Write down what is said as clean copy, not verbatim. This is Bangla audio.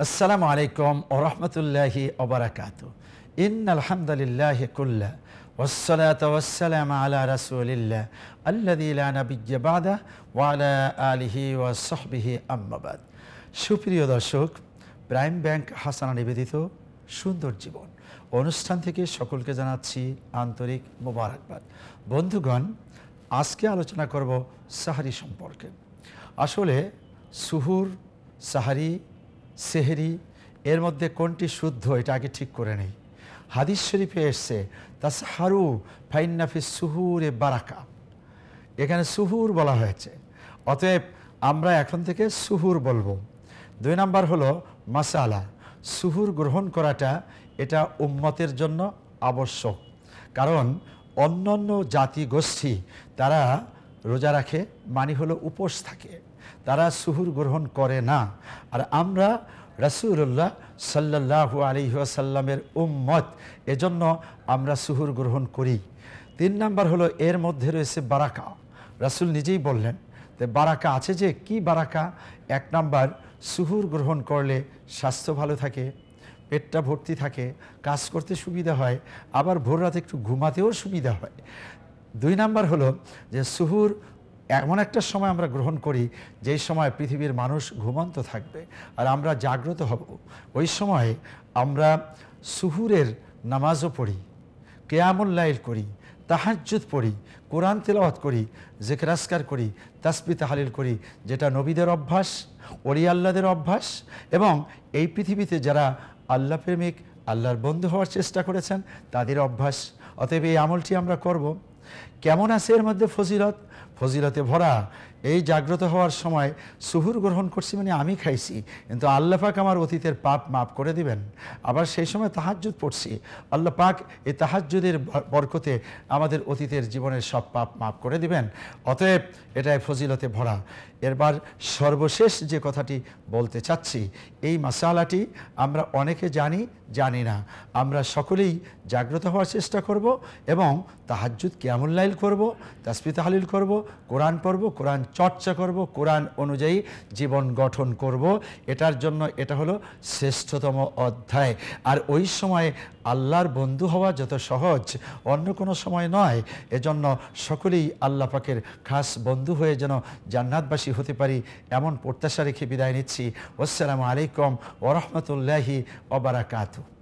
আসসালামু আলাইকুম ওয়া রাহমাতুল্লাহি ওয়া বারাকাতুহু। ইন্নাল হামদালিল্লাহি কুল্লা ওয়াসসালাতু ওয়াসসালামু আলা রাসূলিল্লাহ আল্লাযী লা নাবিয়্যা বা'দাহু ওয়া আলা আলিহি ওয়া সাহবিহি আম্মা বাদ। সুপ্রিয় দর্শক, প্রাইম ব্যাংক হাসানা নিবেদিত সুন্দর জীবন অনুষ্ঠান থেকে সকলকে জানাচ্ছি আন্তরিক মোবারকবাদ। বন্ধুগণ, আজকে আলোচনা করব সাহারি সম্পর্কে। আসলে সুহুর, সাহারি, সেহরি এর মধ্যে কোনটি শুদ্ধ এটা আগে ঠিক করে নেই। হাদিস শরীফে এসছে তাসহারু ফাইন্না ফিস সুহুরে বারাকা, এখানে সুহুর বলা হয়েছে, অতএব আমরা এখন থেকে সুহুর বলবো। 2 নাম্বার হলো মাসালা, সুহুর গ্রহণ করাটা এটা উম্মতের জন্য আবশ্যক, কারণ অন্যান্য জাতি গোষ্ঠী তারা রোজা রাখে, মানে হলো উপোস থাকে, তারা সুহুর গ্রহণ করে না। আর আমরা রাসূলুল্লাহ সাল্লাল্লাহু আলাইহি ওয়াসাল্লামের উম্মত, এজন্য আমরা সুহুর গ্রহণ করি। 3 নাম্বার হলো এর মধ্যে রয়েছে বারাকা। রাসূল নিজেই বললেন যে বারাকা আছে, যে কি বারাকা? 1 নাম্বার, সুহুর গ্রহণ করলে স্বাস্থ্য ভালো থাকে, পেটটা ভর্তি থাকে, কাজ করতে সুবিধা হয়, আবার ভোর রাতে একটু ঘুমাতেও সুবিধা হয়। 2 নাম্বার হলো যে সুহুর এমন একটা সময় আমরা গ্রহণ করি যেই সময় পৃথিবীর মানুষ ঘুমন্ত থাকবে আর আমরা জাগ্রত হব। ওই সময় আমরা সুহুরের নামাজও পড়ি, কিয়ামুল লাইল করি, তাহাজ্জুদ পড়ি, কোরআন তেলাওয়াত করি, জিকির আজকার করি, তাসবিহ তাহলিল করি, যেটা নবীদের অভ্যাস, ওলি আল্লাহদের অভ্যাস, এবং এই পৃথিবীতে যারা আল্লাহ প্রেমিক, আল্লাহর বন্ধু হওয়ার চেষ্টা করেছেন তাদের অভ্যাস। অতএব এই আমলটি আমরা করব। কেমন আছে এর মধ্যে ফজিলত? ফজিলতে ভরা। এই জাগ্রত হওয়ার সময় সুহুর গ্রহণ করছি মানে আমি খাইছি, কিন্তু আল্লাহ পাক আমার অতীতের পাপ মাফ করে দিবেন। আবার সেই সময় তাহাজ্জুদ পড়ছি, আল্লাহ পাক এই তাহাজ্জুদের বরকতে আমাদের অতীতের জীবনের সব পাপ মাফ করে দিবেন। অতএব এটাই ফজিলতে ভরা। এরবার সর্বশেষ যে কথাটি বলতে চাচ্ছি, এই মাসালাটি আমরা অনেকে জানি না। আমরা সকলেই জাগ্রত হওয়ার চেষ্টা করব এবং তাহাজ্জুদ কিয়ামুল লাইল করব, তাসবিহ তাহলিল করব, কোরআন পড়ব, কোরআন চর্চা করব, কোরআন অনুযায়ী জীবন গঠন করব। এটার জন্য এটা হলো শ্রেষ্ঠতম অধ্যায়। আর ওই সময় আল্লাহর বন্ধু হওয়া যত সহজ অন্য কোনো সময় নয়। এজন্য সকলেই আল্লাহ পাকের খাস বন্ধু হয়ে যেন জান্নাতবাসী হতে পারি, এমন প্রত্যাশা রেখে বিদায় নিচ্ছি। আসসালামু আলাইকুম ওয়া রাহমাতুল্লাহি ওয়া বারাকাতুহু।